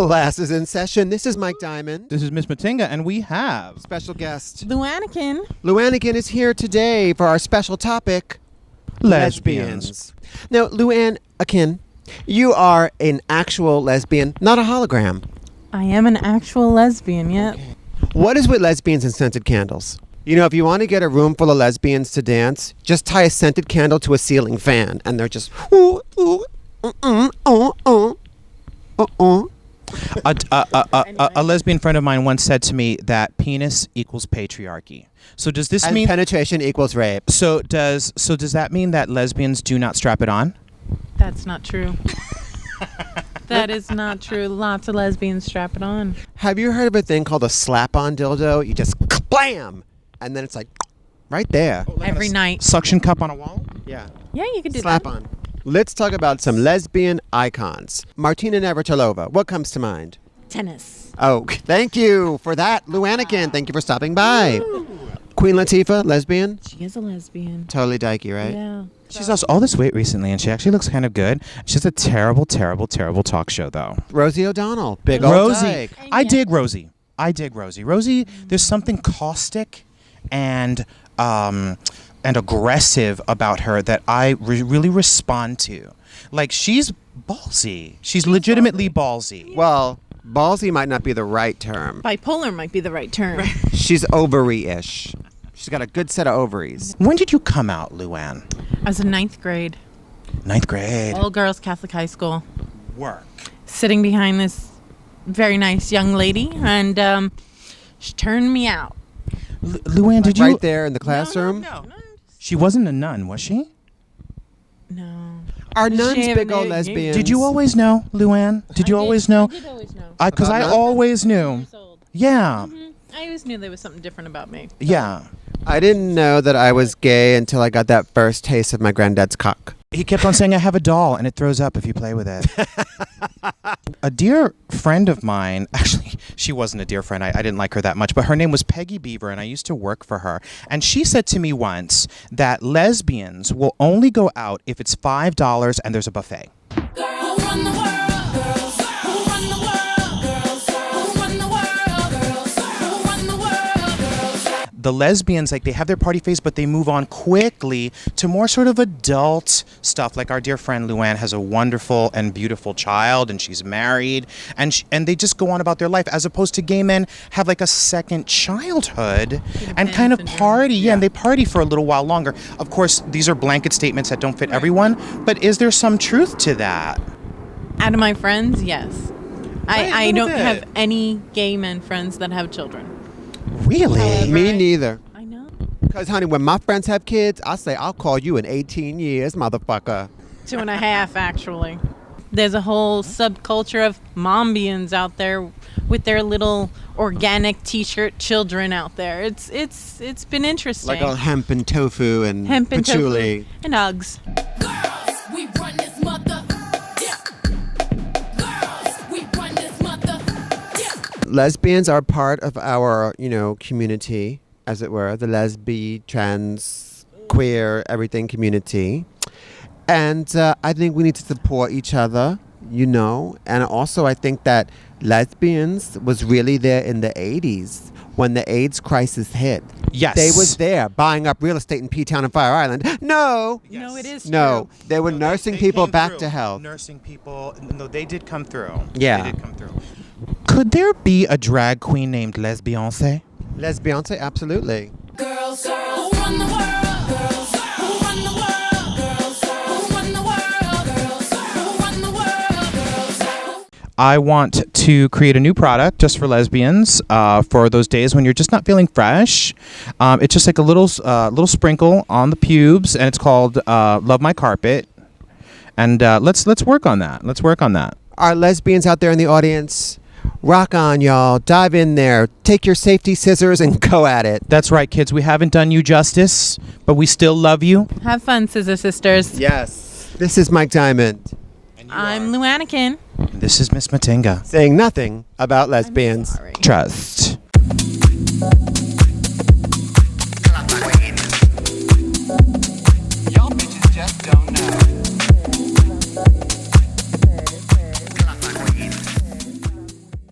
Class is in session. This is Mike Diamond. This is Miss Matinga, and we have Special guest. LuAnnikan. LuAnnikan is here today for our special topic, lesbians. Now, LuAnnikan, you are an actual lesbian, not a hologram. I am an actual lesbian, yep. What is with lesbians and scented candles? You know, if you want to get a room full of lesbians to dance, just tie a scented candle to a ceiling fan, and they're just ooh, ooh, A lesbian friend of mine once said to me that penis equals patriarchy. So does this and mean penetration equals rape? So does that mean that lesbians do not strap it on? That's not true. That is not true. Lots of lesbians strap it on. Have you heard of a thing called a slap-on dildo? You just blam, and then it's like right there. Every night. Suction cup on a wall? Yeah. Yeah, you could do Slap that. on. Let's talk about some lesbian icons. Martina Navratilova, what comes to mind? Tennis. Oh, thank you for that, LuAnnikan. Thank you for stopping by. Queen Latifah, lesbian? She is a lesbian. Totally dykey, right? Yeah. She's lost all this weight recently, and she actually looks kind of good. She has a terrible, terrible, terrible talk show, though. Rosie O'Donnell, big old Rosie. dyke. I dig Rosie. Rosie, there's something caustic and aggressive about her that I really respond to. Like, she's ballsy. She's legitimately ballsy. Well, ballsy might not be the right term. Bipolar might be the right term. She's ovary-ish. She's got a good set of ovaries. When did you come out, Luann? I was in 9th grade. 9th grade. All girls Catholic high school. Work. Sitting behind this very nice young lady, and she turned me out. Luann, did you... Right there in the classroom? No. She wasn't a nun, was she? No. Are Does nuns she have big old a- lesbians? Did you always know, Luann? Did you always know? I did always know. Because I nuns? always knew. Years old. Yeah. I always knew there was something different about me. Yeah. I didn't know that I was gay until I got that first taste of my granddad's cock. He kept on saying, I have a doll, and it throws up if you play with it. A dear friend of mine, actually, she wasn't a dear friend. I didn't like her that much, but her name was Peggy Beaver, and I used to work for her. And she said to me once that lesbians will only go out if it's $5 and there's a buffet. The lesbians, like, they have their party phase, but they move on quickly to more sort of adult stuff. Like our dear friend Luann has a wonderful and beautiful child, and she's married, and they just go on about their life, as opposed to gay men have like a second childhood and kind of party. Yeah, and they party for a little while longer. Of course, these are blanket statements that don't fit everyone, but is there some truth to that? Out of my friends, yes. I little don't bit. have any gay men friends that have children. Really? However, Me neither. I know. Because, honey, when my friends have kids, I say, I'll call you in 18 years, motherfucker. 2.5, actually. There's a whole subculture of mombians out there with their little organic T-shirt children out there. It's been interesting. Like all hemp and tofu and Hemp and patchouli. tofu and Uggs. Girls, we run this mother. Yeah. Girls, we run this mother. Yeah. Lesbians are part of our, community, as it were, the lesbi, trans, queer, everything community. And I think we need to support each other, And also I think that lesbians was really there in the 80s when the AIDS crisis hit. Yes. They was there buying up real estate in P-Town and Fire Island. No. Yes. No, it is true. No. They were nursing people came back through. to health. Nursing people. No, they did come through. Yeah. They did come through. Could there be a drag queen named Les Beyonce? Lesbiance, absolutely. Girls, who run the world? Girls, who run the world? Girls, who run the world? Girls, who run the world? Girls. I want to create a new product just for lesbians for those days when you're just not feeling fresh. It's just like a little sprinkle on the pubes, and it's called Love My Carpet. And let's work on that. Let's work on that. Our lesbians out there in the audience, rock on, y'all. Dive in there. Take your safety scissors and go at it. That's right, kids. We haven't done you justice, but we still love you. Have fun, Scissor Sisters. Yes. This is Mike Diamond I'm LuAnnikan. This is Miss Matinga. saying nothing about lesbians. Sorry. Trust. Y'all bitches just don't know.